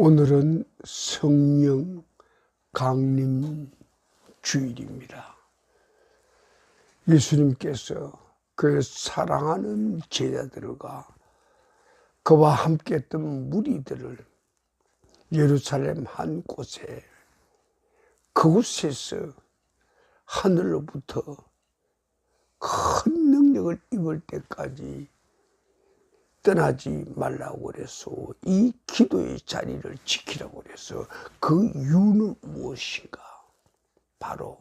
오늘은 성령 강림 주일입니다. 예수님께서 그 사랑하는 제자들과 그와 함께 했던 무리들을 예루살렘 한 곳에, 그곳에서 하늘로부터 큰 능력을 입을 때까지 떠나지 말라고 그래서 이 기도의 자리를 지키라고 그래서 그 이유는 무엇인가? 바로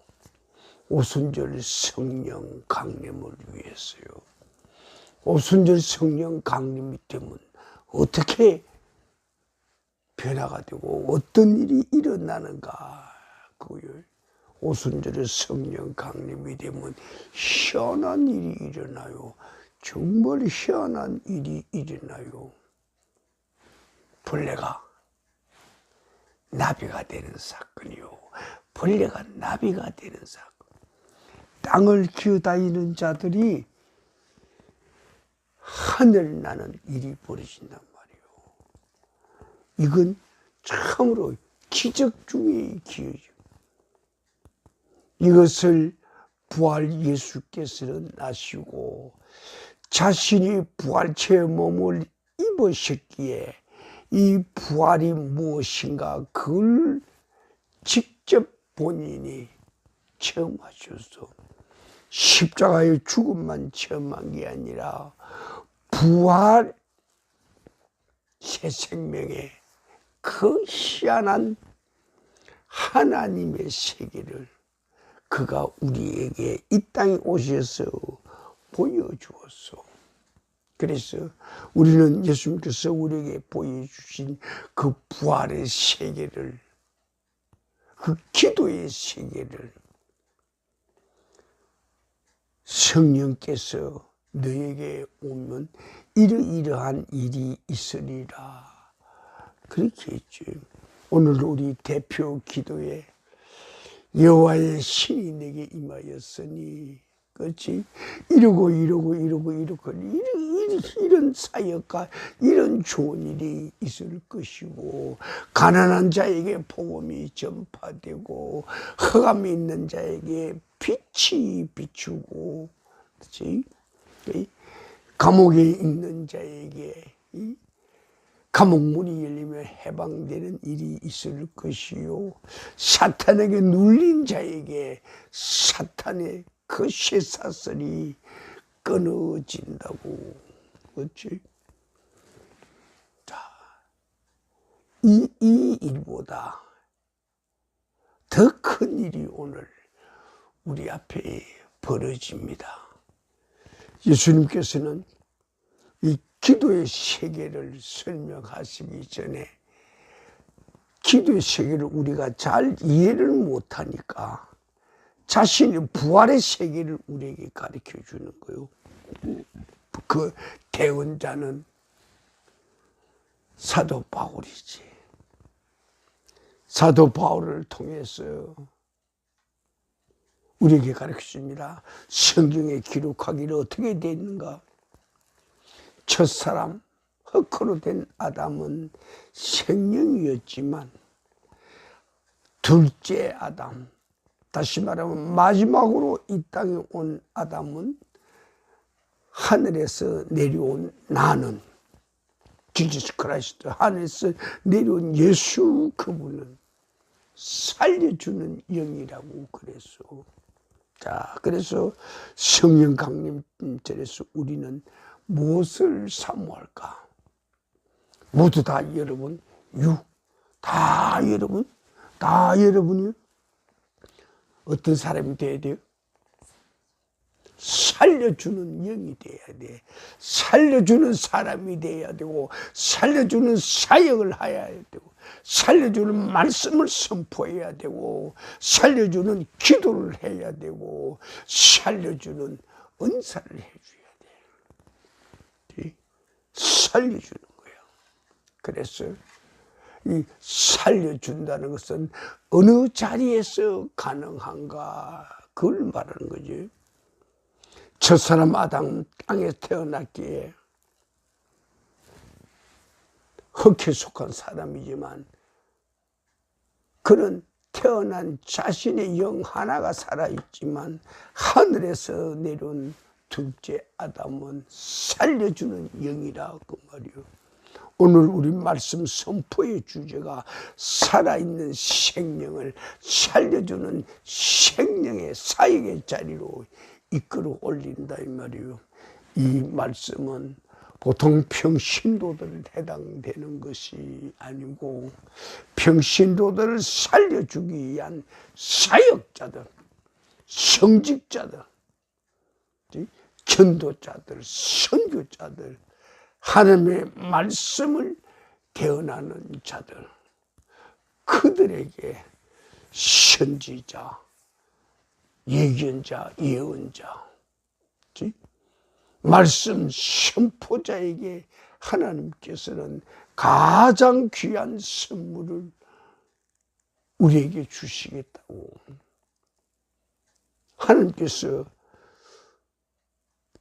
오순절 성령 강림을 위해서요. 오순절 성령 강림이 되면 어떻게 변화가 되고 어떤 일이 일어나는가? 그거요. 오순절에 성령 강림이 되면 희한한 일이 일어나요. 정말 희한한 일이 일어나요. 벌레가 나비가 되는 사건이요. 벌레가 나비가 되는 사건. 땅을 기어다니는 자들이 하늘 나는 일이 벌어진단 말이에요. 이건 참으로 기적 중의 기적이죠. 이것을 부활 예수께서는 나시고 자신이 부활체의 몸을 입으셨기에 이 부활이 무엇인가 그걸 직접 본인이 체험하셔서 십자가의 죽음만 체험한 게 아니라 부활 새 생명의 그 희한한 하나님의 세계를 그가 우리에게 이 땅에 오셔서 보여주었어. 그래서 우리는 예수님께서 우리에게 보여주신 그 부활의 세계를, 그 기도의 세계를 성령께서 너에게 오면 이러이러한 일이 있으리라. 그렇게 했죠. 오늘 우리 대표 기도에 여호와의 신이 내게 임하였으니, 그렇지? 이러고 이런 사역과 이런 좋은 일이 있을 것이고, 가난한 자에게 복음이 전파되고, 흑암이 있는 자에게 빛이 비추고, 그렇지? 감옥에 있는 자에게 감옥문이 열리며 해방되는 일이 있을 것이요, 사탄에게 눌린 자에게 사탄의 그 쇠사슬이 끊어진다고. 그렇지? 자, 이 일보다 더 큰 일이 오늘 우리 앞에 벌어집니다. 예수님께서는 이 기도의 세계를 설명하시기 전에 기도의 세계를 우리가 잘 이해를 못하니까 자신의 부활의 세계를 우리에게 가르쳐 주는 거예요. 그 대언자는 사도 바울이지. 사도 바울을 통해서 우리에게 가르쳐 줍니다. 성경에 기록하기를 어떻게 되어 있는가? 첫사람 흙으로 된 아담은 생명이었지만 둘째 아담, 다시 말하면 마지막으로 이 땅에 온 아담은 하늘에서 내려온 나는 지저스 크라이스트, 하늘에서 내려온 예수, 그분은 살려주는 영이라고 그랬어. 자, 그래서 성령 강림절에서 우리는 무엇을 사모할까? 모두 다 여러분, 다 여러분이 어떤 사람이 돼야 돼요? 살려주는 영이 돼야 돼. 살려주는 사람이 돼야 되고, 살려주는 사역을 해야 되고, 살려주는 말씀을 선포해야 되고, 살려주는 기도를 해야 되고, 살려주는 은사를 해줘야 돼. 살려주는 거야. 그래서 이 살려준다는 것은 어느 자리에서 가능한가, 그걸 말하는 거지. 첫사람 아담 땅에 태어났기에 흙에 속한 사람이지만 그는 태어난 자신의 영 하나가 살아있지만 하늘에서 내려온 둘째 아담은 살려주는 영이라 그 말이요. 오늘 우리 말씀 선포의 주제가 살아있는 생명을 살려주는 생명의 사역의 자리로 이끌어 올린다 이 말이요. 이 말씀은 보통 평신도들 해당되는 것이 아니고 평신도들을 살려주기 위한 사역자들, 성직자들, 전도자들, 선교자들, 하나님의 말씀을 대언하는 자들, 그들에게 선지자, 예견자, 예언자, 말씀 선포자에게 하나님께서는 가장 귀한 선물을 우리에게 주시겠다고. 하나님께서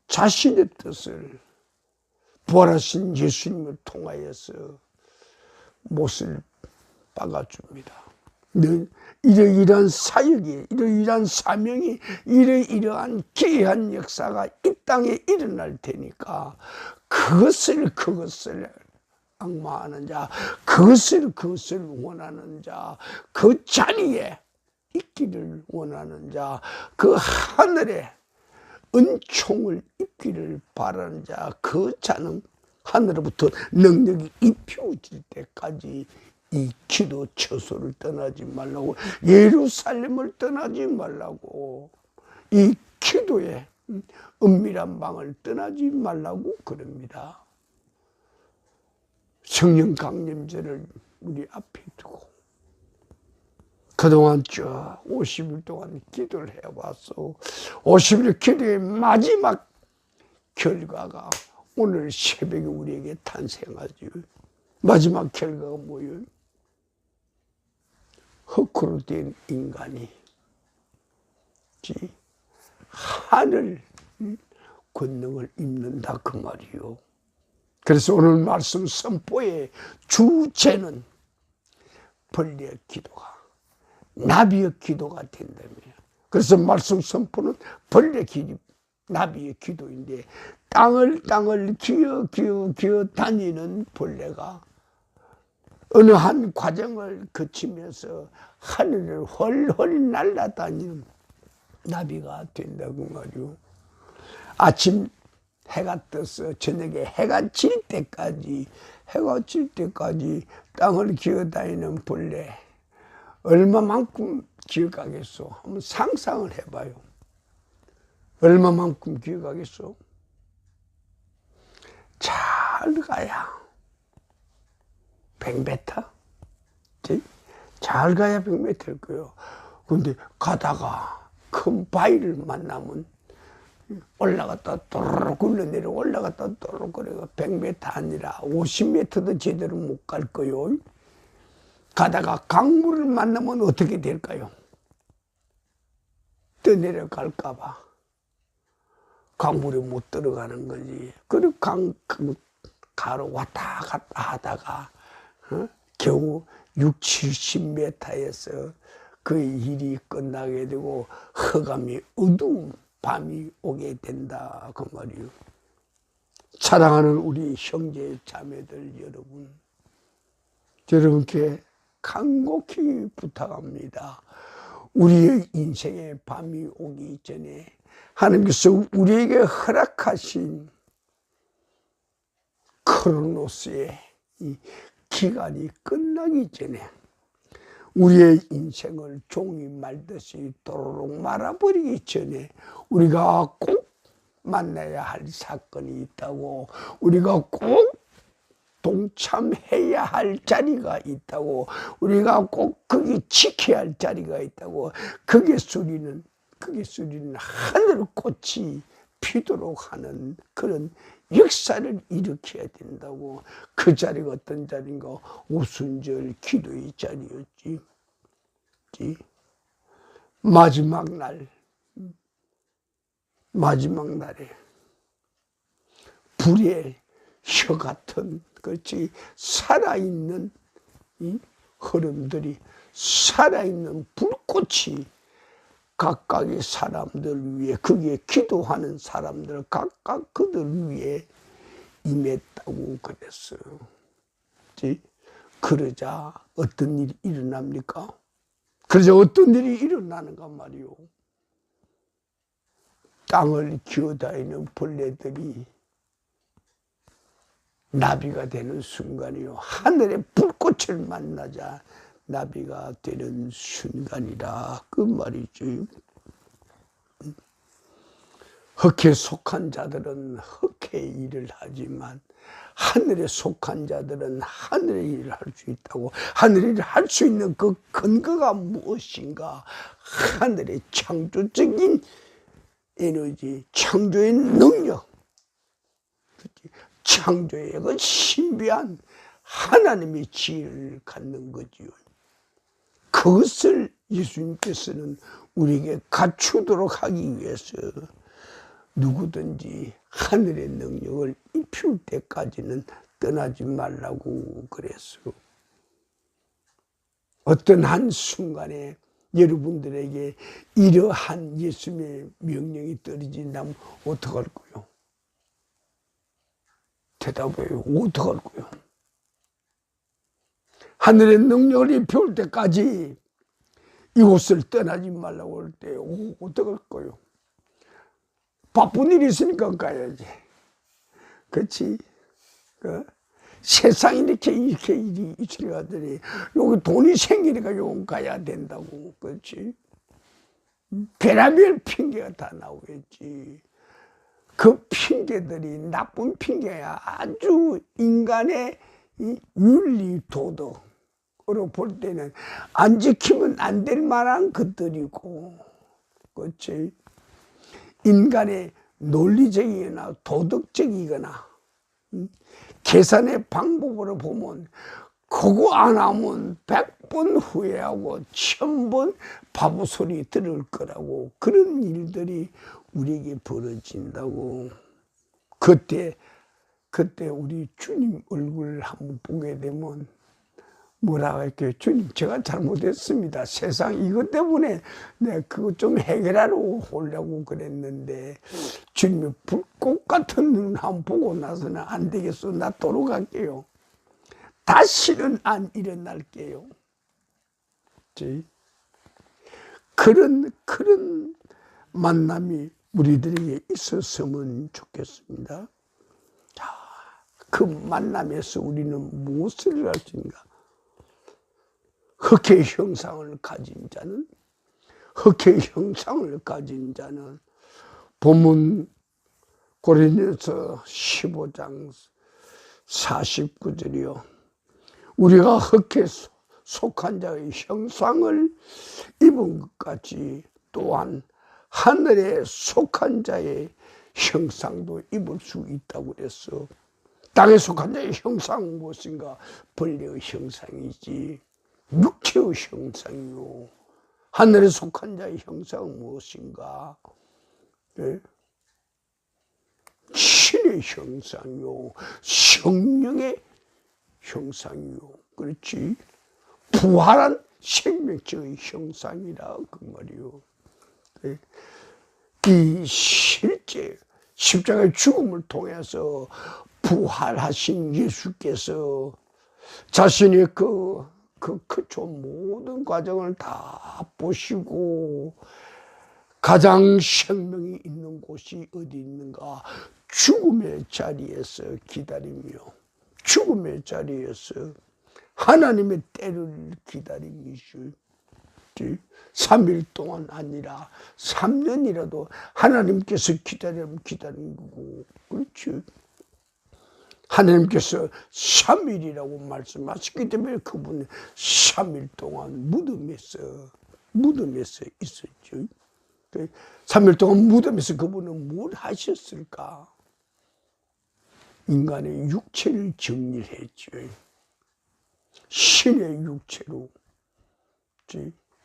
자신의 뜻을 부활하신 예수님을 통하여서 못을 박아줍니다. 이러이러한 사역이, 이러이러한 사명이, 이러이러한 기이한 역사가 이 땅에 일어날 테니까 그것을 악마하는 자, 그것을 원하는 자, 그 자리에 있기를 원하는 자, 그 하늘에 은총을 입기를 바라는 자, 그 자는 하늘로부터 능력이 입혀질 때까지 이 기도 처소를 떠나지 말라고, 예루살렘을 떠나지 말라고, 이 기도의 은밀한 방을 떠나지 말라고 그럽니다. 성령 강림제를 우리 앞에 두고 그동안 쭉 50일 동안 기도를 해왔어. 50일 기도의 마지막 결과가 오늘 새벽에 우리에게 탄생하지. 마지막 결과가 뭐예요? 흙으로 된 인간이 하늘 권능을 입는다 그 말이요. 그래서 오늘 말씀 선포의 주제는 벌레의 기도가 나비의 기도가 된다며. 그래서 말씀 선포는 벌레 기도, 나비의 기도인데 땅을 기어 다니는 벌레가 어느 한 과정을 거치면서 하늘을 헐헐 날아다니는 나비가 된다고 말이요. 아침 해가 떠서 저녁에 해가 질 때까지 땅을 기어다니는 벌레 얼마만큼 기어가겠소? 한번 상상을 해봐요. 얼마만큼 기어가겠소? 잘 가야 100m? 잘 가야 100m일 거예요. 근데 가다가 큰 바위를 만나면 올라갔다 또르륵 굴러내려 올라갔다 또르륵 그래가 100m 아니라 50m도 제대로 못 갈 거요. 가다가 강물을 만나면 어떻게 될까요? 떠내려갈까봐 강물에 못 들어가는 거지. 그리고 가로 왔다 갔다 하다가 겨우 6, 70m에서 그 일이 끝나게 되고 흑암이 어두운 밤이 오게 된다 그 말이요. 사랑하는 우리 형제 자매들 여러분께 간곡히 부탁합니다. 우리의 인생의 밤이 오기 전에 하나님께서 우리에게 허락하신 크로노스의 이 기간이 끝나기 전에 우리의 인생을 종이 말듯이 도로록 말아버리기 전에 우리가 꼭 만나야 할 사건이 있다고, 우리가 꼭 동참해야 할 자리가 있다고, 우리가 꼭 거기 지켜야 할 자리가 있다고, 그게 소리는 하늘꽃이 피도록 하는 그런 역사를 일으켜야 된다고. 그 자리가 어떤 자리인가? 오순절 기도의 자리였지. 마지막 날에 불의 혀 같은 그렇지, 살아있는 이 흐름들이, 살아있는 불꽃이 각각의 사람들 위에, 거기에 기도하는 사람들 각각 그들 위에 임했다고 그랬어요. 그러자 어떤 일이 일어납니까? 그러자 어떤 일이 일어나는가 말이요. 땅을 기어다니는 벌레들이 나비가 되는 순간이요. 하늘의 불꽃을 만나자 나비가 되는 순간이라 그 말이죠. 흑해에 속한 자들은 흑해의 일을 하지만 하늘에 속한 자들은 하늘의 일을 할 수 있다고. 하늘의 일을 할 수 있는 그 근거가 무엇인가? 하늘의 창조적인 에너지, 창조의 능력, 창조의 그 신비한 하나님의 지혜를 갖는 거지요. 그것을 예수님께서는 우리에게 갖추도록 하기 위해서 누구든지 하늘의 능력을 입힐 때까지는 떠나지 말라고 그랬어요. 어떤 한순간에 여러분들에게 이러한 예수님의 명령이 떨어진다면 어떡할 거요? 대답해요. 어떡할 거요? 하늘의 능력을 입혀올 때까지 이곳을 떠나지 말라고 할 때 어떡할 거요? 바쁜 일이 있으니까 가야지. 그렇지? 세상에 이렇게 일이 있으니까더니 여기 돈이 생기니까 여기 가야 된다고. 그렇지? 별의별 핑계가 다 나오겠지. 그 핑계들이 나쁜 핑계야. 아주 인간의 윤리 도덕으로 볼 때는 안 지키면 안 될 만한 것들이고, 그렇지? 인간의 논리적이거나 도덕적이거나 계산의 방법으로 보면 그거 안 하면 100번 후회하고 1000번 바보 소리 들을 거라고. 그런 일들이 우리에게 벌어진다고. 그때 우리 주님 얼굴을 한번 보게 되면 뭐라고 할게요? 주님, 제가 잘못했습니다. 세상 이것 때문에 내가 그거 좀 해결하러 오려고 그랬는데 주님이 불꽃 같은 눈 한번 보고 나서는 안 되겠어. 나 돌아갈게요. 다시는 안 일어날게요. 그런 만남이 우리들에게 있었으면 좋겠습니다. 자, 그 만남에서 우리는 무엇을 할 수 있는가? 흑해의 형상을 가진 자는, 흑해의 형상을 가진 자는 본문 고린도서 15장 49절이요. 우리가 흑해에 속한 자의 형상을 입은 것 같이 또한 하늘에 속한 자의 형상도 입을 수 있다고 그랬어. 땅에 속한 자의 형상은 무엇인가? 벌레의 형상이지. 육체의 형상이요. 하늘에 속한 자의 형상은 무엇인가? 네? 신의 형상이요. 성령의 형상이요. 그렇지? 부활한 생명체의 형상이라 그 말이요. 네? 이 실제 십자가의 죽음을 통해서 부활하신 예수께서 자신의 그 모든 과정을 다 보시고 가장 생명이 있는 곳이 어디 있는가? 죽음의 자리에서 기다리며 죽음의 자리에서 하나님의 때를 기다림이죠. 3일 동안 아니라 3년이라도 하나님께서 기다리면 기다리는 거고, 그렇죠? 하나님께서 3일이라고 말씀하셨기 때문에 그분은 3일 동안 무덤에서 있었죠. 3일 동안 무덤에서 그분은 뭘 하셨을까? 인간의 육체를 정리했죠. 신의 육체로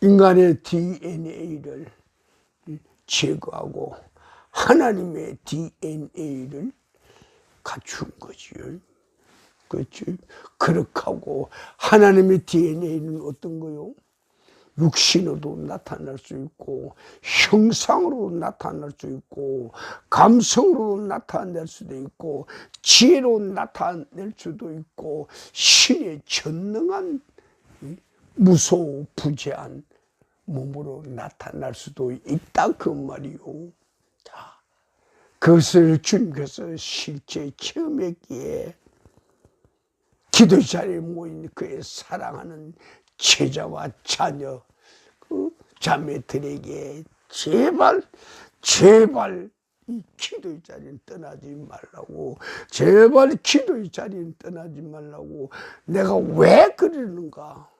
인간의 DNA를 제거하고 하나님의 DNA를 갖춘 거지요. 그렇지. 그렇게 하고 하나님의 DNA는 어떤 거요? 육신으로 나타날 수 있고 형상으로 나타날 수 있고 감성으로 나타낼 수도 있고 지혜로 나타낼 수도 있고 신의 전능한 무소부재한 몸으로 나타날 수도 있다 그 말이요. 자, 그것을 주님께서 실제 체험했기에 기도 자리에 모인 그의 사랑하는 제자와 자녀, 그 자매들에게 제발 이 기도의 자리는 떠나지 말라고, 제발 기도의 자리는 떠나지 말라고. 내가 왜 그러는가?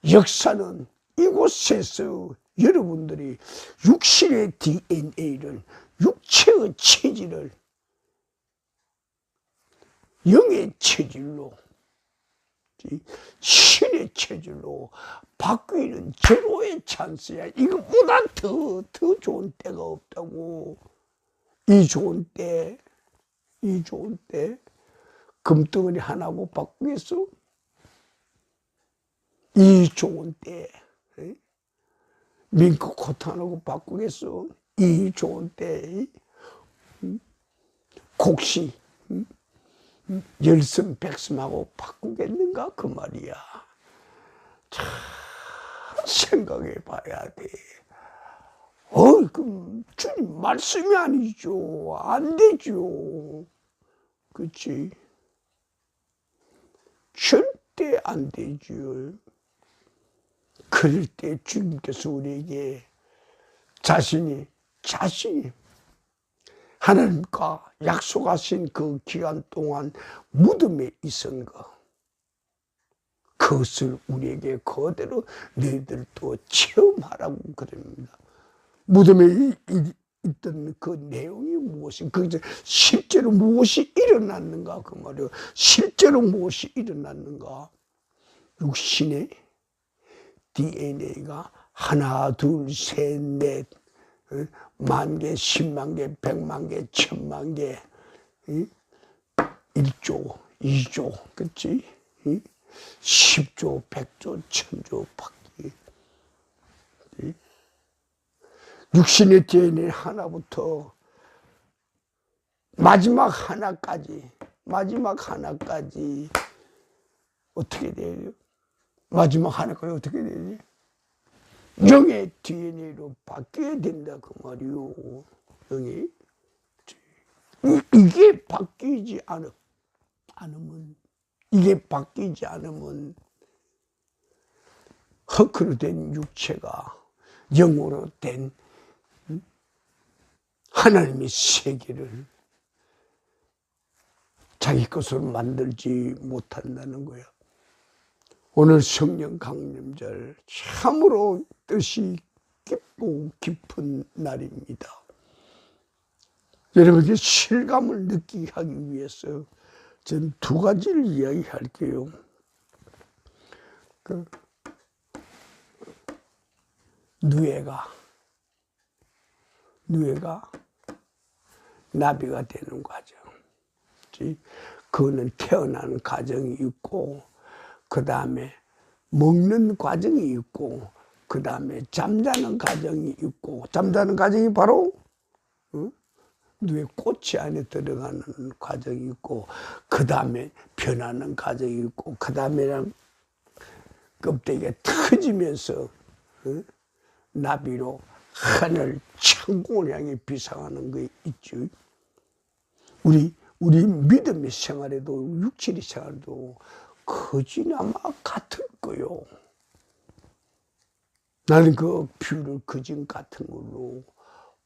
역사는 이곳에서 여러분들이 육신의 DNA를, 육체의 체질을 영의 체질로, 신의 체질로 바뀌는 절호의 찬스야. 이것보다 더 좋은 때가 없다고. 이 좋은 때 금덩어리 하나고 바꾸겠어? 이 좋은 때 민크 코트 하나고 바꾸겠어? 이 좋은 때 곡식 열섬백섬하고 바꾸겠는가 그 말이야. 참 생각해 봐야 돼. 그 주님 말씀이 아니죠. 안 되죠. 그렇지? 절대 안 되죠. 그럴 때 주님께서 우리에게 자신이 하나님과 약속하신 그 기간 동안 무덤에 있은 거, 그것을 우리에게 그대로 너희들도 체험하라고 그럽니다. 무덤에 있던 그 내용이 무엇이, 거기서 실제로 무엇이 일어났는가 그 말이에요. 실제로 무엇이 일어났는가? 육신의 DNA가 하나, 둘, 셋, 넷, 만 개, 10만 개, 100만 개, 1000만 개, 1조, 2조, 그치? 10조, 100조, 1000조 바뀌. 육신의 DNA 하나부터 마지막 하나까지 어떻게 돼요? 마지막 하나까지 어떻게 되지? 영의 DNA로 바뀌어야 된다 그 말이요. 영이 이게 바뀌지 않으면 흙으로 된 육체가 영으로 된 하나님의 세계를 자기 것으로 만들지 못한다는 거야. 오늘 성령 강림절 참으로 뜻이 깊고 깊은 날입니다. 여러분에게 실감을 느끼게 하기 위해서 저는 두 가지를 이야기할게요. 누에가 나비가 되는 과정. 그거는 태어나는 과정이 있고, 그 다음에 먹는 과정이 있고, 그 다음에 잠자는 과정이 있고, 잠자는 과정이 바로 누에 꽃이 안에 들어가는 과정이 있고, 그 다음에 변하는 과정이 있고, 그 다음에는 껍데기가 터지면서 나비로 하늘 천공을 향해 비상하는 게 있죠. 우리 믿음의 생활에도, 육체의 생활에도 거진 아마 같을 거요. 나는 그 비유를 거진 같은 걸로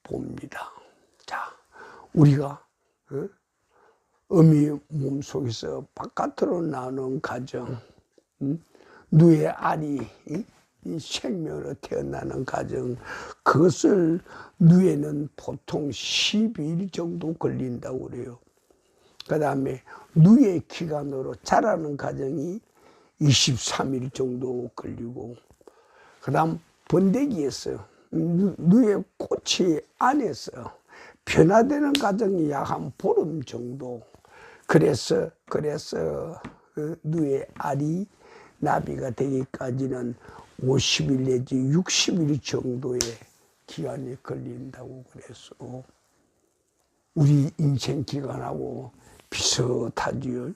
봅니다. 자, 우리가 어미의 몸속에서 바깥으로 나오는 과정, 누의 알이 이 생명으로 태어나는 과정, 그것을 누에는 보통 12일 정도 걸린다고 그래요. 그 다음에 누의 기간으로 자라는 과정이 23일 정도 걸리고, 그 다음 번데기에서 누의 꽃이 안에서 변화되는 과정이 약 한 보름 정도, 그래서 누에 알이 나비가 되기까지는 50일 내지 60일 정도의 기간이 걸린다고 그랬어. 우리 인생 기간하고 비슷하지요.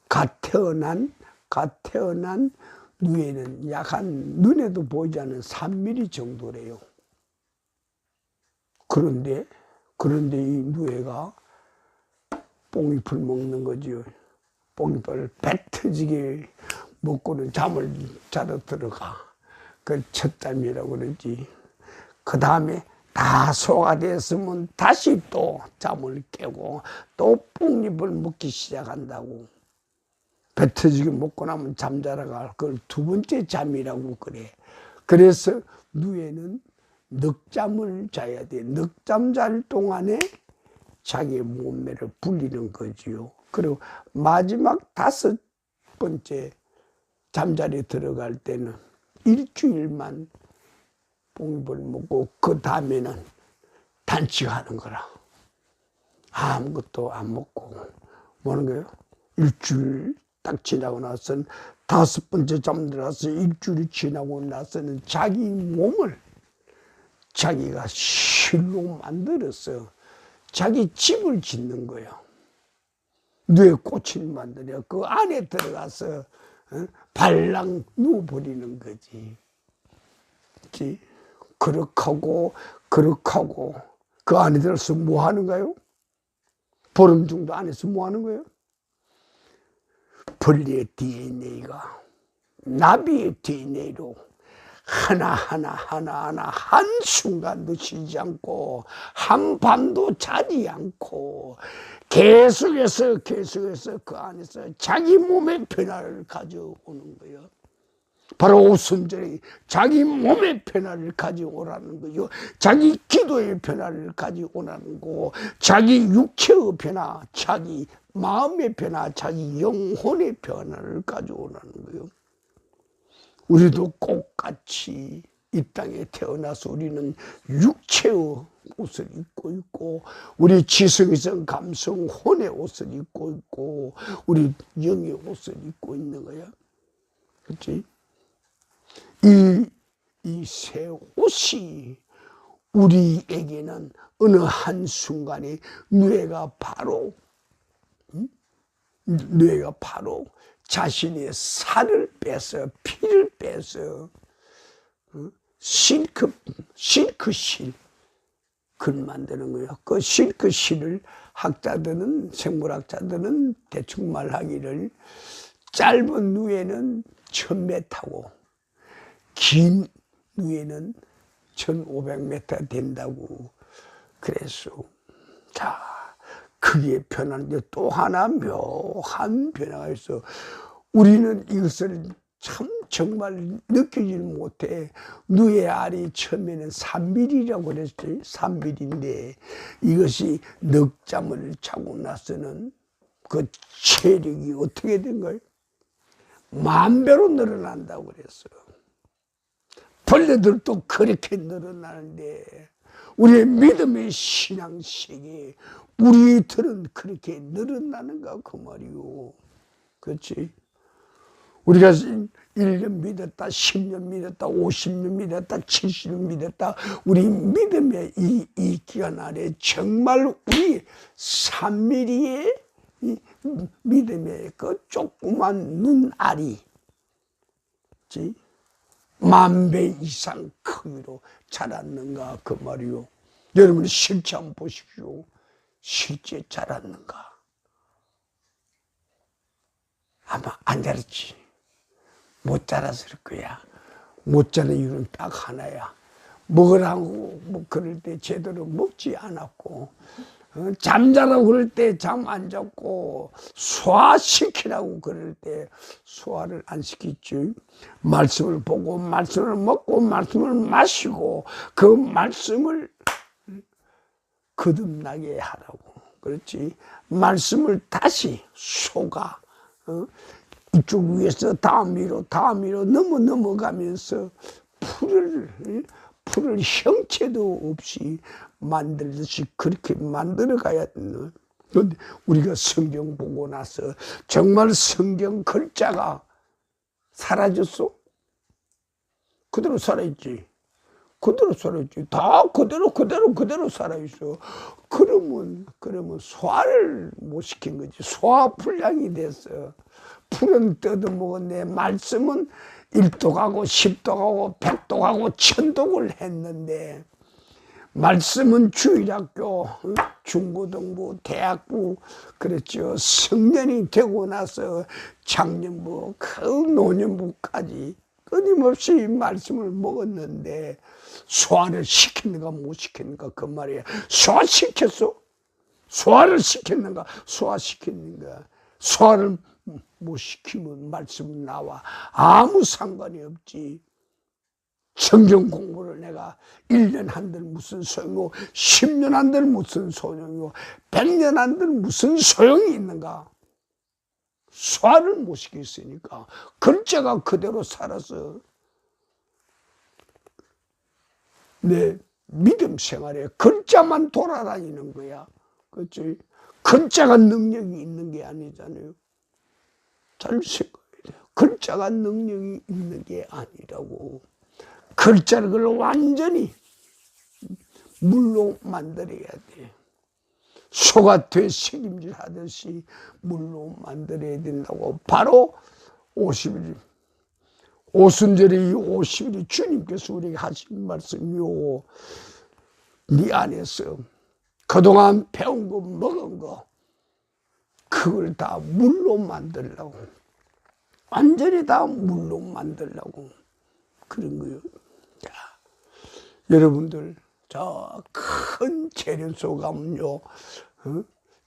갓 태어난 누에는 약 한 눈에도 보이지 않는 3mm 정도래요. 그런데 이 누에가 뽕잎을 먹는 거지요. 뽕잎을 배 터지게 먹고는 잠을 자러 들어가. 그걸 첫 잠이라고 그러지. 그 다음에 다 소화가 됐으면 다시 또 잠을 깨고 또 뽕잎을 먹기 시작한다고. 배 터지게 먹고 나면 잠자러 갈 그걸 두 번째 잠이라고 그래. 그래서 누에는 넉잠을 자야 돼. 넉잠 잘 동안에 자기 몸매를 불리는 거지요. 그리고 마지막 5번째 잠자리에 들어갈 때는 일주일만 뽕잎을 먹고 그 다음에는 단식하는 거라. 아무것도 안 먹고 뭐는 거예요? 일주일 딱 지나고 나서는 5번째 잠들어서 일주일이 지나고 나서는 자기 몸을 자기가 실로 만들어서 자기 집을 짓는 거예요. 뇌 꽃을 만들어 그 안에 들어가서 발랑 누워버리는 거지. 그렇지? 그렇게 하고 그 안에 들어서 뭐 하는가요? 보름 정도 안에서 뭐 하는 거예요? 벌레의 DNA가 나비의 DNA로 하나하나 한순간도 쉬지 않고 한밤도 자지 않고 계속해서 그 안에서 자기 몸의 변화를 가져오는 거예요. 바로 오순절에 자기 몸의 변화를 가져오라는 거요. 자기 기도의 변화를 가져오라는 거, 자기 육체의 변화, 자기 마음의 변화, 자기 영혼의 변화를 가져오라는 거요. 우리도 똑같이 이 땅에 태어나서 우리는 육체의 옷을 입고 있고, 우리 지성이성 감성 혼의 옷을 입고 있고, 우리 영의 옷을 입고 있는 거야. 그렇지? 이 새 옷이 우리에게는 어느 한순간에 뇌가 바로 자신의 살을 빼서 피를 빼서 실크실 글 만드는 거예요. 그 실크실을 생물학자들은 대충 말하기를 짧은 누에는 1000m고 긴 누에는 1500m 된다고 그랬어. 자, 그게 변하는데 또 하나 묘한 변화가 있어. 우리는 이것을 참 정말 느끼지 못해. 누에 알이 처음에는 3mm라고 그랬지. 3mm인데 이것이 넉잠을 자고 나서는 그 체력이 어떻게 된 거예요? 10,000배로 늘어난다고 그랬어요. 벌레들도 그렇게 늘어나는데 우리의 믿음의 신앙식이 우리들은 그렇게 늘어나는가 그 말이요. 그렇지? 우리가 1년 믿었다, 10년 믿었다, 50년 믿었다, 70년 믿었다. 우리 믿음의 이 기간 안에 정말 우리 3mm의 믿음의 그 조그만 눈알이 10,000배 이상 크기로 자랐는가 그 말이요. 여러분 실제 한번 보십시오. 실제 자랐는가? 아마 안 자랐지. 못 자랐을 거야. 못 자란 이유는 딱 하나야. 먹으라고 뭐 그럴 때 제대로 먹지 않았고, 잠자라고 그럴 때 잠 안 잤고, 소화시키라고 그럴 때 소화를 안 시켰지. 말씀을 보고 말씀을 먹고 말씀을 마시고 그 말씀을 거듭나게 하라고. 그렇지? 말씀을 다시 속아 이쪽 위에서 다음 위로 넘어가면서 풀을 형체도 없이 만들듯이 그렇게 만들어 가야 되는. 그런데 우리가 성경 보고 나서 정말 성경 글자가 사라졌어? 그대로 살아있지. 그대로 살아있지. 다 그대로 살아있어. 그러면 소화를 못 시킨 거지. 소화불량이 됐어. 풀은 뜯어먹었네. 말씀은 1도 가고 10도 가고 100도 가고 1000독을 했는데, 말씀은 주일학교, 중고등부, 대학부, 그랬죠. 성년이 되고 나서 장년부, 그 노년부까지 끊임없이 말씀을 먹었는데 소화를 시켰는가 못 시켰는가 그 말이야. 소화시켰어? 소화를 시켰는가? 소화시켰는가? 소화를 못 시키면 말씀은 나와 아무 상관이 없지. 성경 공부를 내가 1년 한들 무슨 소용이고 10년 한들 무슨 소용이고 100년 한들 무슨 소용이 있는가? 소화를 못 시켰으니까 글자가 그대로 살아서 내 믿음 생활에 글자만 돌아다니는 거야. 그렇지? 글자가 능력이 있는 게 아니잖아요. 잘 생각해야 돼요. 글자가 능력이 있는 게 아니라고. 글자를 완전히 물로 만들어야 돼. 소가 되새김질 하듯이 물로 만들어야 된다고. 바로 50일, 오순절의 이 50일이 주님께서 우리에게 하신 말씀이요. 네 안에서 그동안 배운 거 먹은 거 그걸 다 물로 만들려고, 완전히 다 물로 만들려고 그런 거예요. 자, 여러분들 저 큰 재련소 가면요,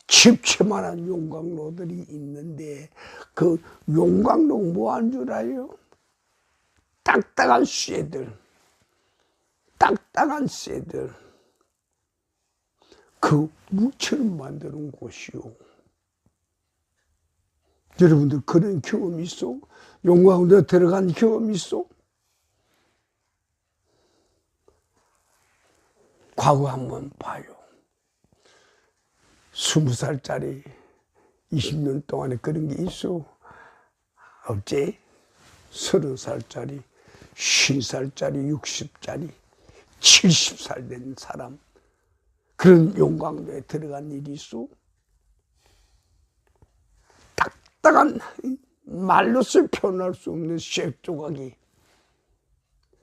집채만한 용광로들이 있는데 그 용광로 뭐 한 줄 알아요? 딱딱한 쇠들, 딱딱한 쇠들, 그 물처럼 만드는 곳이요. 여러분들 그런 경험 있어? 용광로 들어간 경험 있어? 과거 한번 봐요. 20살짜리 20년 동안에 그런 게 있어? 없지? 30살짜리, 50살짜리, 60살짜리, 70살 된 사람, 그런 용광로에 들어간 일이 있어? 딱딱한, 말로서 표현할 수 없는 쇠 조각이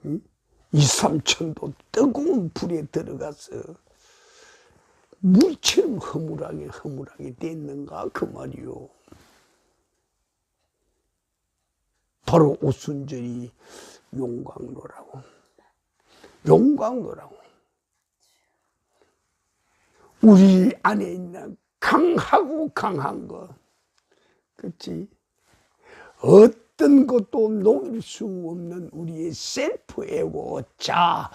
2, 3천도 뜨거운 불에 들어가서 물처럼 허물하게 됐는가 그 말이요. 바로 오순절이 용광로라고. 용광로라고. 우리 안에 있는 강하고 강한 거, 그렇지? 어떤 것도 녹일 수 없는 우리의 셀프 에고, 자,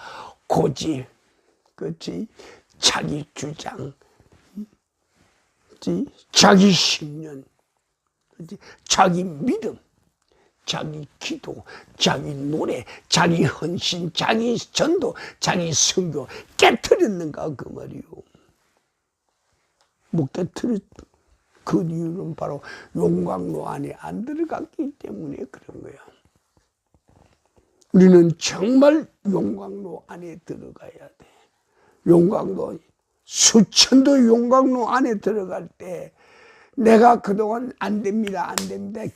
고집, 그렇지? 자기 주장, 그렇지? 자기 신념, 그렇지? 자기 믿음, 자기 기도, 자기 노래, 자기 헌신, 자기 전도, 자기 선교 깨트렸는가 그 말이요. 못 깨트렸. 그 이유는 바로 용광로 안에 안 들어갔기 때문에 그런 거야. 우리는 정말 용광로 안에 들어가야 돼. 용광로, 수천도 용광로 안에 들어갈 때 내가 그동안 안 됩니다,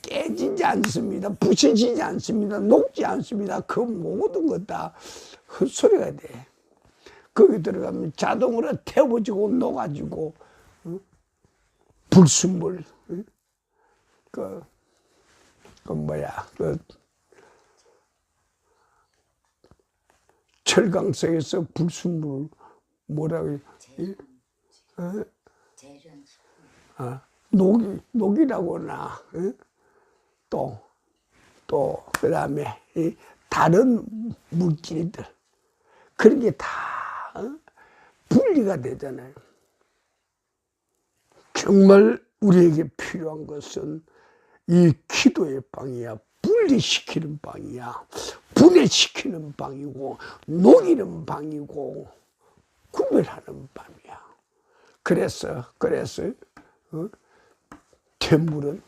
깨지지 않습니다, 부서지지 않습니다, 녹지 않습니다, 그 모든 것 다 헛소리가 돼. 거기 들어가면 자동으로 태워지고 녹아지고, 불순물, 철강석에서 불순물, 뭐라고, 녹이라고나, 그 다음에, 다른 물질들, 그런 게 다, 분리가 되잖아요. 정말 우리에게 필요한 것은 이 기도의 방이야. 분리시키는 방이야. 분해시키는 방이고, 녹이는 방이고, 구별하는 방이야. 그래서 태물은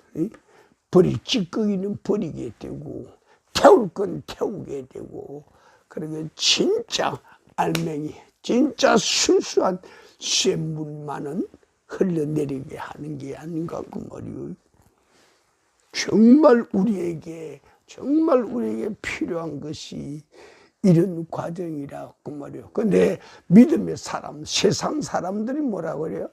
버릴 찌꺼기는 버리게 되고 태울 건 태우게 되고, 그러니까 진짜 알맹이, 진짜 순수한 쇳물만은 흘러내리게 하는 게 아닌가 그 말이요. 정말 우리에게 필요한 것이 이런 과정이라 그 말이요. 근데 믿음의 사람, 세상 사람들이 뭐라 그래요?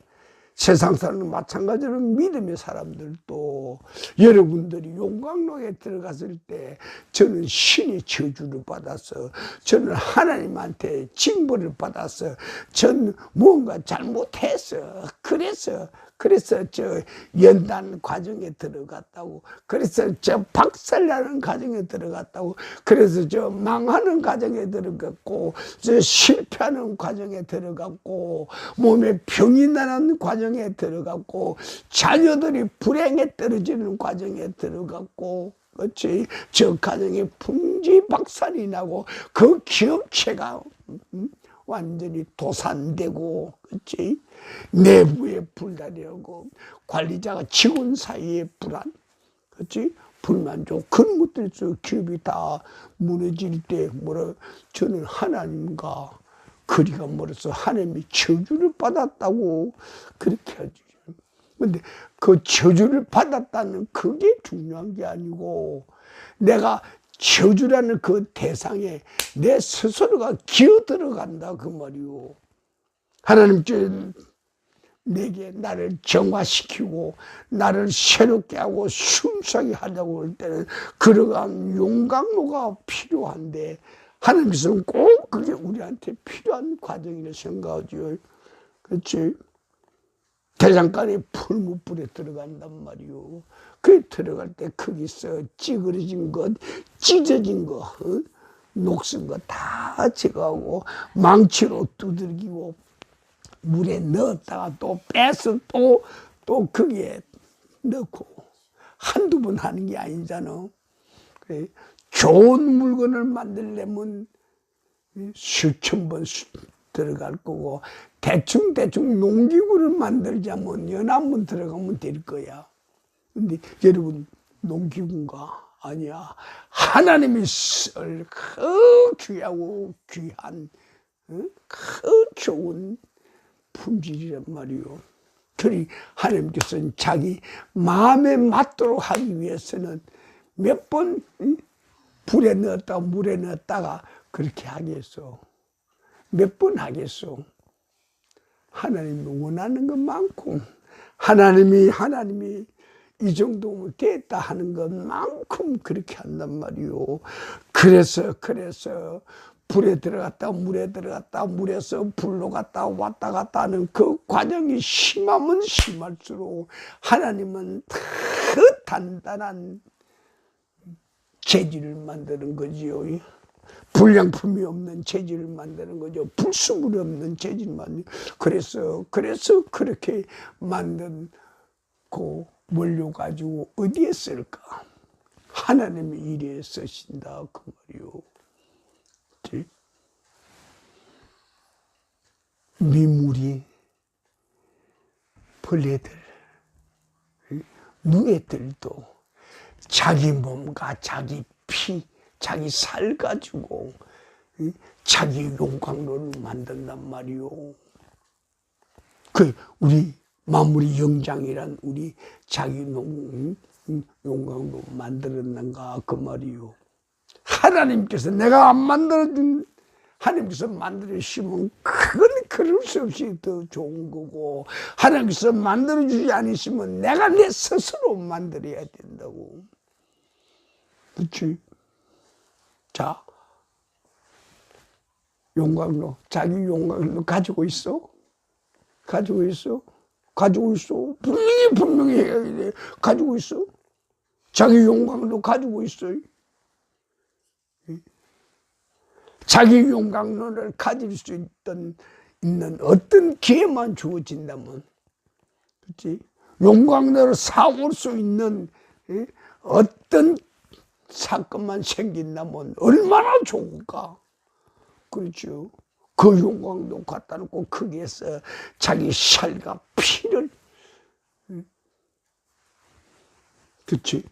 세상 사람은 마찬가지로 믿음의 사람들도, 여러분들이 용광로에 들어갔을 때 저는 신의 저주를 받아서, 저는 하나님한테 징벌을 받아서, 전 뭔가 잘못해서, 그래서 저 연단 과정에 들어갔다고, 그래서 저 박살나는 과정에 들어갔다고, 그래서 저 망하는 과정에 들어갔고, 저 실패하는 과정에 들어갔고, 몸에 병이 나는 과정에 들어갔고, 자녀들이 불행에 떨어지는 과정에 들어갔고, 그렇지? 저 과정에 풍지박산이 나고 그 기업체가 완전히 도산되고, 그렇지? 내부에 불단이고 관리자가 직원 사이에 불안, 그렇지? 불만족, 그런 것들에서 기업이 다 무너질 때 뭐라, 저는 하나님과 거리가 멀어서 하나님이 저주를 받았다고 그렇게 하지. 근데 그 저주를 받았다는 그게 중요한 게 아니고, 내가 저주라는 그 대상에 내 스스로가 기어 들어간다 그 말이요. 하나님께 내게 나를 정화시키고 나를 새롭게 하고 순수하게 하려고 할 때는 그러한 용광로가 필요한데, 하나님께서는 꼭 그게 우리한테 필요한 과정이라 생각하죠. 그렇지? 대장간에 풀무불에 들어간단 말이요. 그 들어갈 때 거기서 찌그러진 것, 찢어진 것, 녹슨 거 다 제거하고 망치로 두들기고 물에 넣었다가 또 빼서 또 거기에 넣고, 한두 번 하는 게 아니잖아. 그래. 좋은 물건을 만들려면 수천 번 들어갈 거고, 대충 농기구를 만들자면 연한번 들어가면 될 거야. 근데 여러분, 농기구인가? 아니야. 하나님이 쓸 그 귀하고 귀한 그 좋은 품질이란 말이요. 그러니 하나님께서는 자기 마음에 맞도록 하기 위해서는 몇 번 불에 넣었다가 물에 넣었다가 그렇게 하겠어. 몇 번 하겠어. 하나님이 원하는 것만큼, 하나님이 이 정도면 됐다 하는 것만큼 그렇게 한단 말이요. 그래서 불에 들어갔다 물에 들어갔다 물에서 불로 갔다 왔다 갔다 하는 그 과정이 심하면 심할수록 하나님은 그 단단한 재질을 만드는 거지요. 불량품이 없는 재질을 만드는 거죠. 불순물이 없는 재질을 만드는. 그래서 그렇게 만든 그 원료 가지고 어디에 쓸까? 하나님의 일에 쓰신다 그 말이요. 미물이, 벌레들, 누에들도 자기 몸과 자기 피, 자기 살 가지고 자기 용광로를 만든단 말이요. 그 우리 마무리 영장이란 우리 자기 용광로 만들었는가 그 말이요. 하나님께서 내가 안 만들어준, 하나님께서 만들어주시면 그건 그럴 수 없이 더 좋은 거고, 하나님께서 만들어주지 않으시면 내가 내 스스로 만들어야 된다고. 그렇지? 자, 용광로, 자기 용광로 가지고 있어? 가지고 있어? 분명히 해야 돼. 가지고 있어? 자기 용광로 가지고 있어? 자기 용광로를 가질 수 있는 어떤 기회만 주어진다면, 그렇지? 용광로를 사올 수 있는 어떤 사건만 생긴다면 얼마나 좋을까? 그렇죠? 그 용광로 갖다 놓고 거기에서 자기 살과 피를 그치?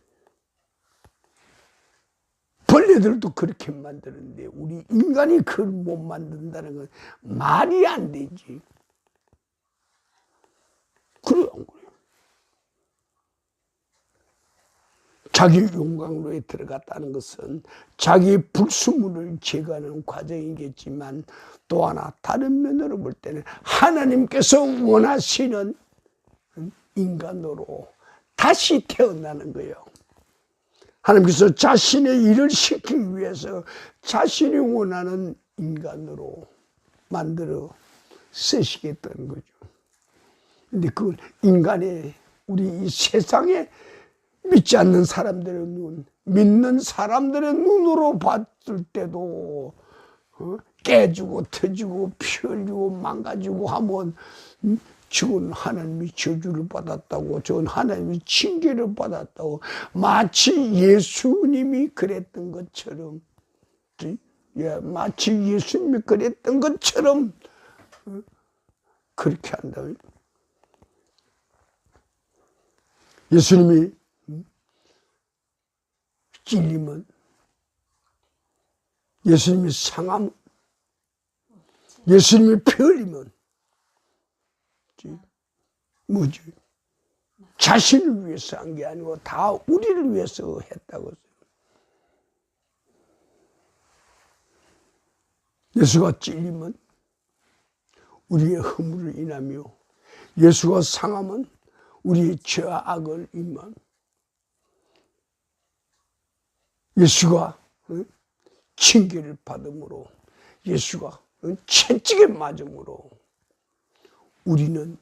벌레들도 그렇게 만드는데 우리 인간이 그걸 못 만든다는 건 말이 안 되지. 그래요, 안 그래요? 자기 용광로에 들어갔다는 것은 자기의 불순물을 제거하는 과정이겠지만 또 하나 다른 면으로 볼 때는 하나님께서 원하시는 인간으로 다시 태어나는 거예요. 하나님께서 자신의 일을 시키기 위해서 자신이 원하는 인간으로 만들어 쓰시겠다는 거죠. 근데 그걸 인간의 우리 이 세상에 믿지 않는 사람들의 눈, 믿는 사람들의 눈으로 봤을 때도 깨지고 터지고 피 흘리고 망가지고 하면 저건 하나님이 저주를 받았다고, 저건 하나님이 징계를 받았다고, 마치 예수님이 그랬던 것처럼, 마치 예수님이 그랬던 것처럼 그렇게 한다. 예수님이 찔리면, 예수님이 상하면, 예수님이 피 흘리면 뭐지? 자신을 위해서 한 게 아니고 다 우리를 위해서 했다고. 예수가 찔리면 우리의 허물을 인하며, 예수가 상하면 우리의 죄와 악을 인하며, 예수가 징계를 받음으로, 예수가 채찍에 맞음으로 우리는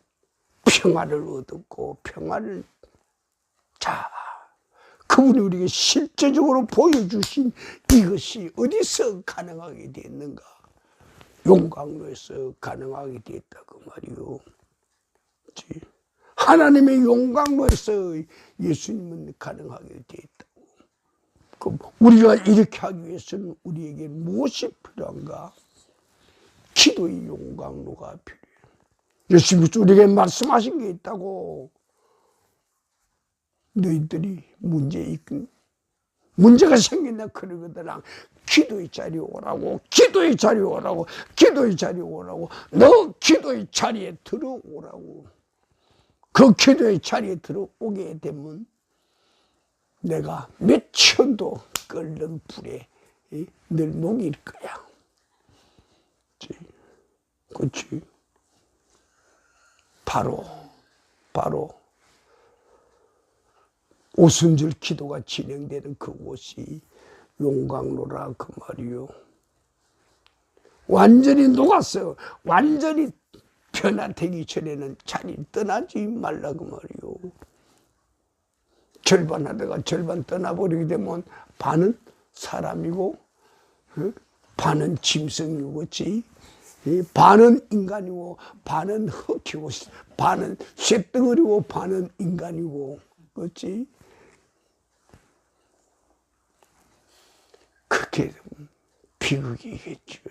평화를 얻었고, 평화를, 자, 그분이 우리에게 실제적으로 보여주신 이것이 어디서 가능하게 됐는가? 용광로에서 가능하게 됐다 그 말이요. 하나님의 용광로에서 예수님은 가능하게 됐다고. 우리가 이렇게 하기 위해서는 우리에게 무엇이 필요한가? 기도의 용광로가 필요해요. 예수님께서 우리에게 말씀하신 게 있다고. 너희들이 문제가 생긴다 그러거든. 기도의 자리에 오라고, 기도의 자리에 오라고, 기도의 자리에 오라고, 너 기도의 자리에 들어오라고. 그 기도의 자리에 들어오게 되면 내가 몇 천도 끓는 불에 늘 녹일 거야. 그렇지? 바로 오순절 기도가 진행되는 그곳이 용광로라 그 말이요. 완전히 녹았어요. 완전히 변화되기 전에는 자리 떠나지 말라 그 말이요. 절반 하다가 절반 떠나버리게 되면 반은 사람이고 반은 짐승이고, 그렇지? 반은 인간이고 반은 흙이고 반은 쇳덩어리고 반은 인간이고, 그렇지? 그렇게 되면 비극이겠죠.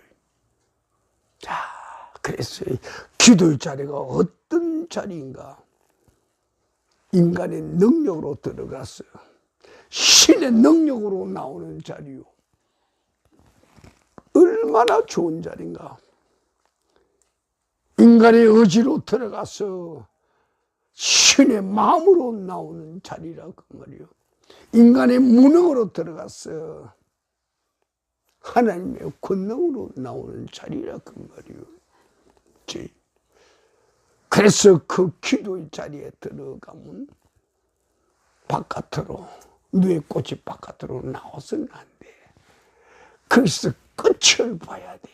자, 그래서 기도의 자리가 어떤 자리인가? 인간의 능력으로 들어갔어요. 신의 능력으로 나오는 자리요. 얼마나 좋은 자리인가? 인간의 의지로 들어가서 신의 마음으로 나오는 자리라 그 말이요. 인간의 무능으로 들어가서 하나님의 권능으로 나오는 자리라 그 말이요. 그래서 그 기도의 자리에 들어가면 바깥으로, 누에 꽃이 바깥으로 나와서는 안 돼. 거기서 끝을 봐야 돼.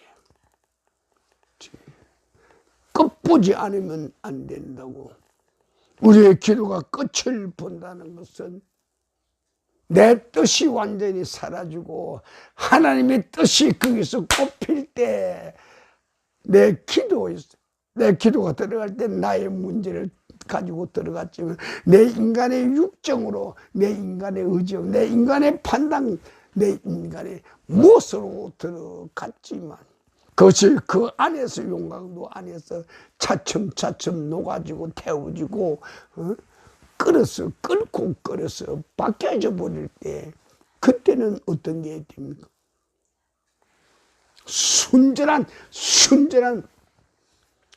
끝 보지 않으면 안 된다고. 우리의 기도가 끝을 본다는 것은 내 뜻이 완전히 사라지고 하나님의 뜻이 거기서 꼽힐 때 내 기도가 들어갈 때 나의 문제를 가지고 들어갔지만 내 인간의 육정으로, 내 인간의 의지로, 내 인간의 판단, 내 인간의 무엇으로 들어갔지만 그것이 그 안에서, 용광로 안에서 차츰차츰 녹아지고 태워지고 끓고 끓어서 바뀌어져 버릴 때 그때는 어떤 게 됩니까? 순전한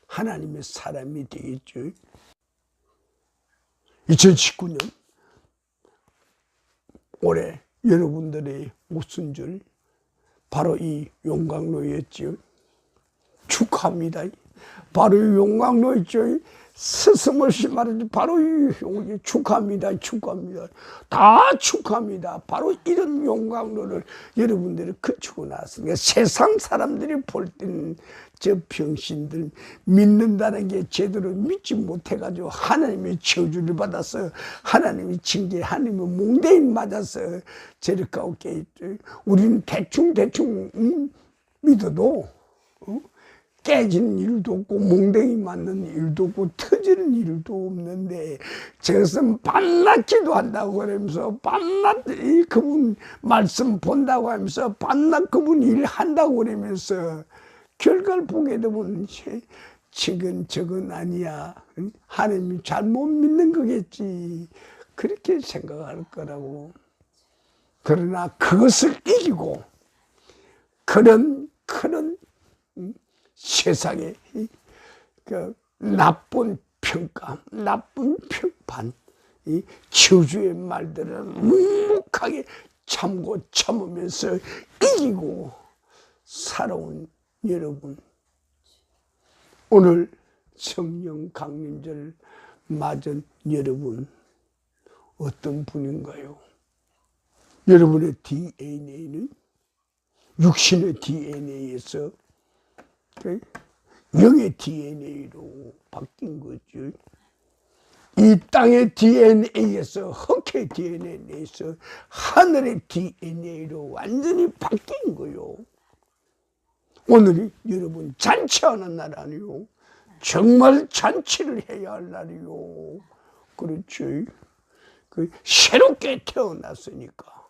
하나님의 사람이 되겠죠. 2019년 올해 여러분들의 오순절 바로 이 용광로였죠. 축하합니다. 바로 이 용광로였죠. 스스없이 말하지 바로 이 축하합니다. 다 축하합니다. 바로 이런 용광로를 여러분들이 거치고 나왔으니까 세상 사람들이 볼 때는 저 병신들 믿는다는 게 제대로 믿지 못해가지고 하나님의 저주를 받아서 하나님의 징계, 하나님의 몽대에 맞아서 저렇게 오게 있죠. 우리는 대충 믿어도 깨지는 일도 없고 몽댕이 맞는 일도 없고 터지는 일도 없는데 저것은 밤낮 기도한다고 그러면서 밤낮 그분 말씀 본다고 하면서 밤낮 그분 일한다고 그러면서 결과를 보게 되면 저건 아니야. 하나님이 잘못 믿는 거겠지. 그렇게 생각할 거라고. 그러나 그것을 이기고 그런 세상에 그 나쁜 평가, 나쁜 평판, 이 저주의 말들을 묵묵하게 참으면서 이기고 살아온 여러분, 오늘 성령 강림절 맞은 여러분 어떤 분인가요? 여러분의 DNA는 육신의 DNA에서 영의 DNA로 바뀐 거죠. 이 땅의 DNA에서 흑의 DNA에서 하늘의 DNA로 완전히 바뀐 거요. 오늘이 여러분 잔치하는 날 아니요. 정말 잔치를 해야 할 날이요. 그렇죠. 새롭게 태어났으니까.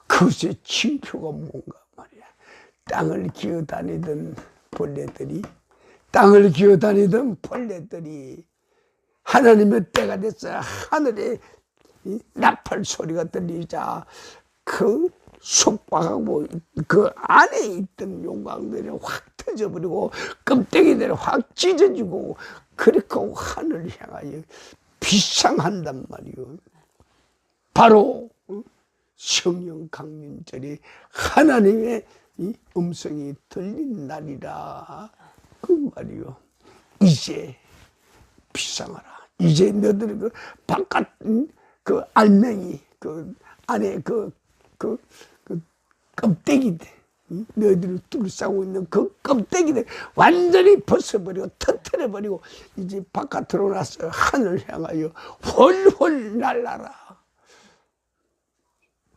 그것의 징표가 뭔가 말이야. 땅을 기어다니던 벌레들이 하나님의 때가 됐어. 하늘에 나팔 소리가 들리자 그 속박하고 그 안에 있던 용광들이 확 터져버리고 껍데기들이 확 찢어지고 그렇게 하늘을 향하여 비상한단 말이요. 바로 성령 강림절이 하나님의 이 음성이 들린 날이라 그 말이요. 이제 비상하라. 이제 너들의 그 바깥 그 알맹이 그 안에 그 껍데기들 너희들을 둘러싸고 있는 그 껍데기들 완전히 벗어버리고 터뜨려버리고 이제 바깥으로 나서 하늘을 향하여 훨훨 날아라.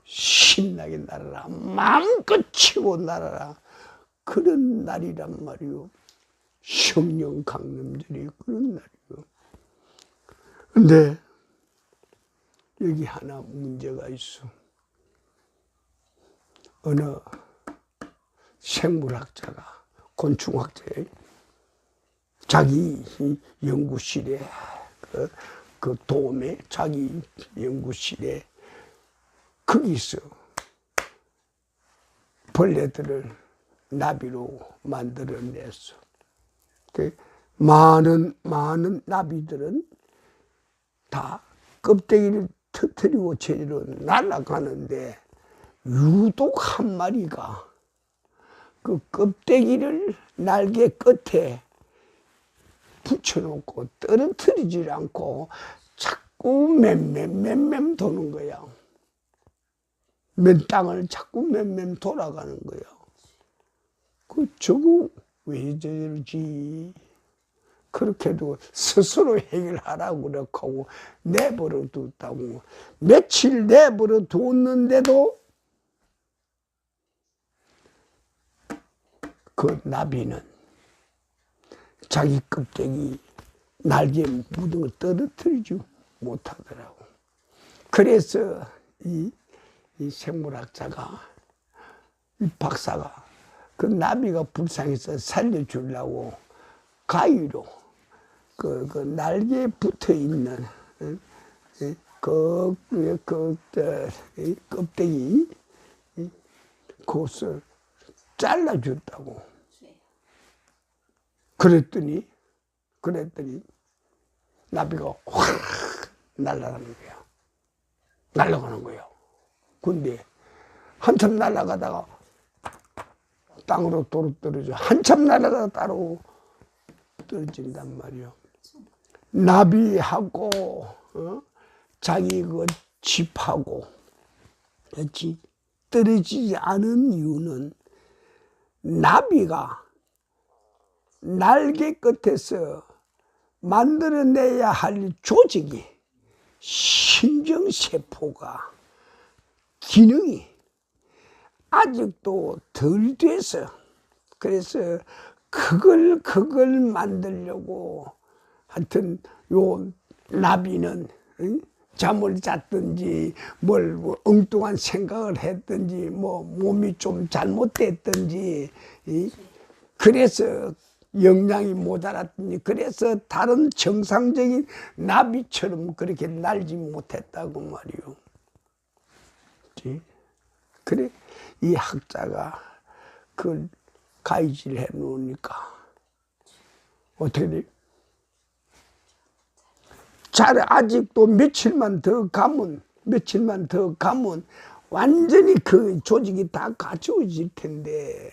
신나게 날아라. 마음껏 치고 날아라. 그런 날이란 말이요. 성령 강림절이 그런 날이요. 근데 여기 하나 문제가 있어. 어느 생물학자가 곤충학자에 자기 연구실에 그 돔에 자기 연구실에 거기서 벌레들을 나비로 만들어냈어. 많은 나비들은 다 껍데기를 터뜨리고 제대로 날아가는데 유독 한 마리가 그 껍데기를 날개 끝에 붙여놓고 떨어뜨리질 않고 자꾸 맴 도는 거야. 맨 땅을 자꾸 맴 돌아가는 거야. 저거 왜 저러지? 그렇게도 스스로 해결하라고 그렇고 내버려 뒀다고. 며칠 내버려 뒀는데도 그 나비는 자기 껍데기 날개에 묻은 걸 떨어뜨리지 못하더라고. 그래서 이 생물학자가 이 박사가 그 나비가 불쌍해서 살려주려고 가위로 그 날개에 붙어 있는 껍데기 그것을 잘라줬다고. 그랬더니 나비가 확 날아가는 거야. 날아가는 거예요. 근데 한참 날아가다가 땅으로 떨어져. 한참 날아가다가 따로 떨어진단 말이요. 나비하고 자기 그 집하고 그렇지 떨어지지 않은 이유는 나비가 날개 끝에서 만들어내야 할 조직이 신경세포가 기능이 아직도 덜 돼서 그래서 그걸 만들려고 하여튼 요 나비는 잠을 잤든지 뭘 엉뚱한 생각을 했든지 뭐 몸이 좀 잘못됐든지 그래서 영양이 모자랐더니 그래서 다른 정상적인 나비처럼 그렇게 날지 못했다고 말이요. 그래 이 학자가 그걸 가위질 해 놓으니까 어떻게 돼? 잘 아직도 며칠만 더 가면 완전히 그 조직이 다 갖추어질 텐데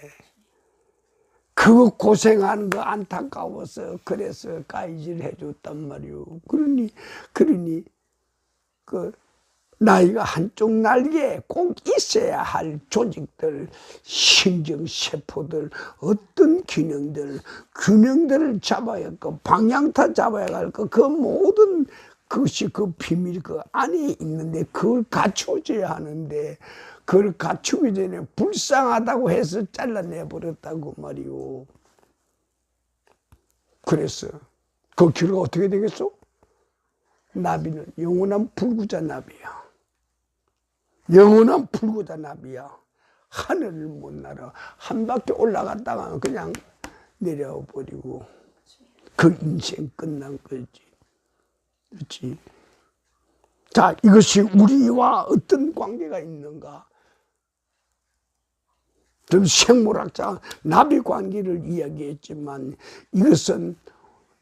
그거 고생하는 거 안타까워서 그래서 가위질 해줬단 말이오. 그러니 그 나이가 한쪽 날개에 꼭 있어야 할 조직들, 신경세포들, 어떤 균형들을 잡아야 할 거, 방향타 잡아야 할 거, 그 모든 그것이 그 비밀 그 안에 있는데 그걸 갖춰줘야 하는데 그걸 갖추기 전에 불쌍하다고 해서 잘라내버렸다고 말이오. 그래서 그 결과 어떻게 되겠어? 나비는 영원한 불구자 나비야. 영원한 불구자 나비야. 하늘을 못 날아. 한 바퀴 올라갔다가 그냥 내려버리고 그 인생 끝난 거지. 그렇지? 자, 이것이 우리와 어떤 관계가 있는가? 좀 생물학자 나비 관계를 이야기했지만 이것은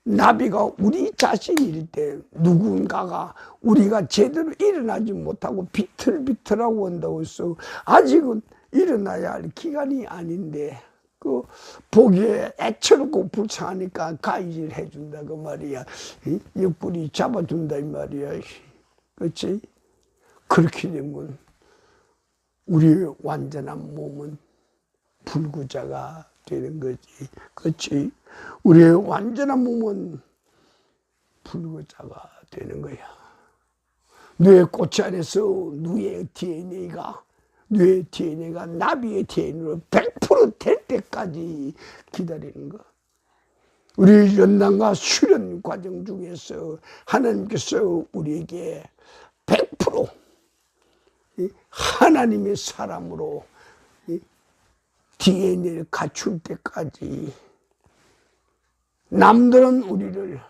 나비가 우리 자신일 때 누군가가 우리가 제대로 일어나지 못하고 비틀비틀하고 온다고 해서 아직은 일어나야 할 기간이 아닌데 그 보기에 애처롭고 불쌍하니까 가위질 해준다 그 말이야. 옆구리 잡아준다 이 말이야. 그렇지? 그렇게 되면 우리의 완전한 몸은 불구자가 되는 거지. 그렇지? 우리의 완전한 몸은 불구자가 되는 거야. 뇌 꼬치 안에서 뇌의 DNA가 나비의 DNA로 100% 될 때까지 기다리는 거. 우리 연단과 수련 과정 중에서 하나님께서 우리에게 100% 하나님의 사람으로 DNA를 갖출 때까지 남들은 우리를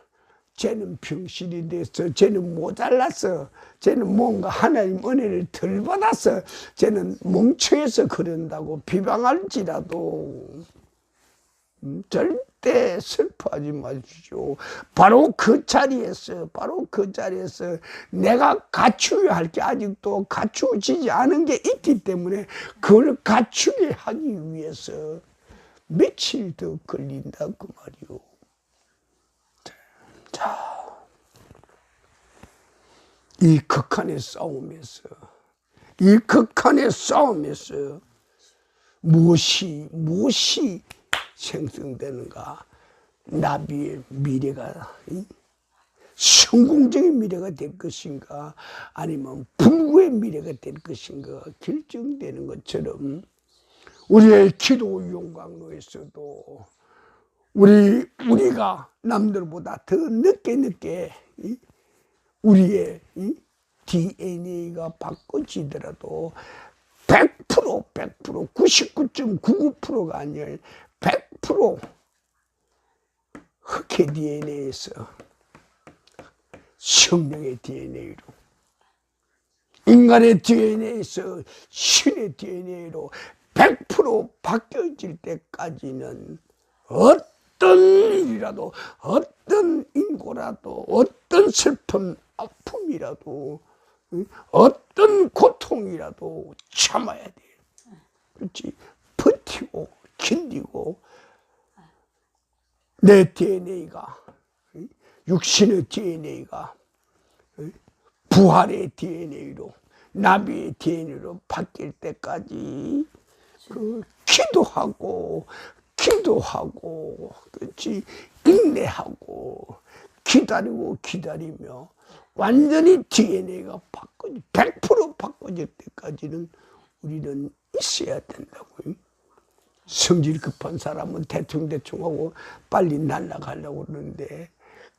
쟤는 병신이 돼서 쟤는 모자라서 쟤는 뭔가 하나님 은혜를 덜 받아서 쟤는 멍청해서 그런다고 비방할지라도 절대 슬퍼하지 마십시오. 바로 그 자리에서 내가 갖추어야 할 게 아직도 갖추어지지 않은 게 있기 때문에 그걸 갖추게 하기 위해서 며칠 더 걸린다 그 말이오. 자, 이 극한의 싸움에서 무엇이 생성되는가? 나비의 미래가 성공적인 미래가 될 것인가 아니면 불구의 미래가 될 것인가 결정되는 것처럼 우리의 기도 용광로에서도 우리가 남들보다 더 늦게 우리의 DNA가 바꿔지더라도 100% 99.99%가 아니라 100% 박해 DNA에서 성령의 DNA로, 인간의 DNA에서 신의 DNA로 100% 바뀌어질 때까지는 어떤 일이라도, 어떤 인고라도, 어떤 슬픔, 아픔이라도, 어떤 고통이라도 참아야 돼. 그렇지? 버티고 견디고 내 DNA가, 육신의 DNA가 부활의 DNA로, 나비의 DNA로 바뀔 때까지 기도하고, 그렇지? 인내하고 기다리며 완전히 DNA가 100% 바꿔질 때까지는 우리는 있어야 된다고요. 성질 급한 사람은 대충하고 빨리 날아가려고 그러는데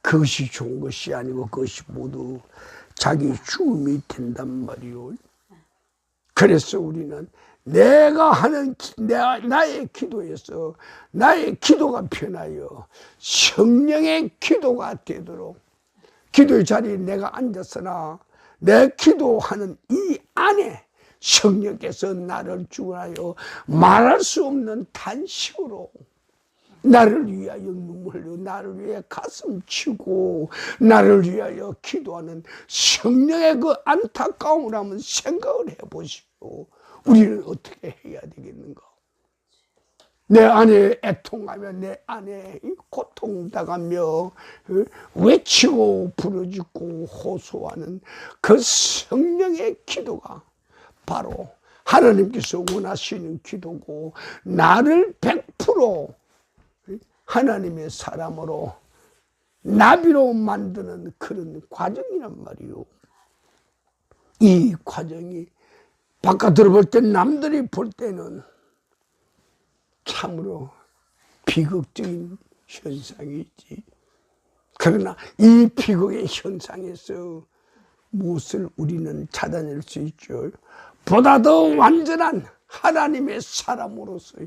그것이 좋은 것이 아니고 그것이 모두 자기 죽음이 된단 말이요. 그래서 우리는 내가 하는 나의 기도에서 나의 기도가 변하여 성령의 기도가 되도록, 기도의 자리에 내가 앉았으나 내 기도하는 이 안에 성령께서 나를 주관하여 말할 수 없는 탄식으로 나를 위하여 눈물 흘려 나를 위해 가슴 치고 나를 위하여 기도하는 성령의 그 안타까움을 한번 생각을 해보시오. 우리는 어떻게 해야 되겠는가? 내 안에 애통하며 내 안에 고통당하며 외치고 부르짖고 호소하는 그 성령의 기도가 바로 하나님께서 원하시는 기도고, 나를 100% 하나님의 사람으로 나비로 만드는 그런 과정이란 말이요. 이 과정이 바깥으로 볼 때, 남들이 볼 때는 참으로 비극적인 현상이지. 그러나 이 비극의 현상에서 무엇을 우리는 찾아낼 수 있죠? 보다 더 완전한 하나님의 사람으로서,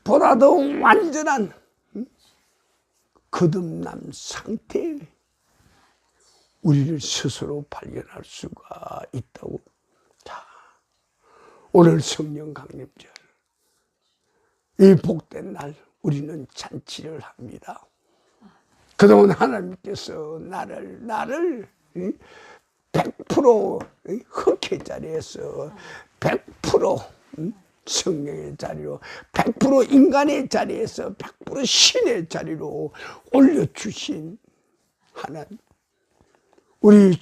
보다 더 완전한 거듭난 상태에 우리를 스스로 발견할 수가 있다고. 자, 오늘 성령 강림절, 이 복된 날 우리는 잔치를 합니다. 그동안 하나님께서 나를 100% 흑해 자리에서 100% 성령의 자리로, 100% 인간의 자리에서 100% 신의 자리로 올려주신 하나님, 우리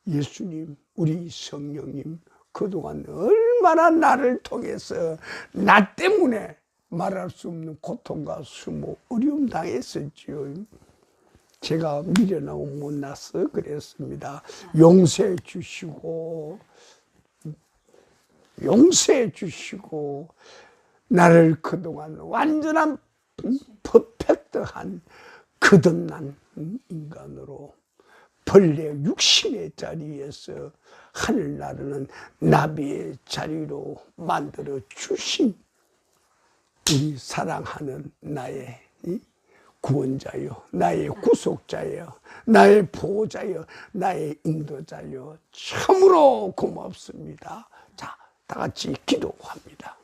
예수님, 우리 성령님, 그동안 얼마나 나를 통해서 나 때문에 말할 수 없는 고통과 수모, 어려움 당했었지요. 제가 미련하고 못나서 그랬습니다. 용서해 주시고 나를 그동안 완전한 퍼펙트한 거듭난 인간으로 본래 육신의 자리에서 하늘 나르는 나비의 자리로 만들어 주신 우리 사랑하는 나의 구원자요, 나의 구속자요, 나의 보호자요, 나의 인도자요, 참으로 고맙습니다. 자, 다 같이 기도합니다.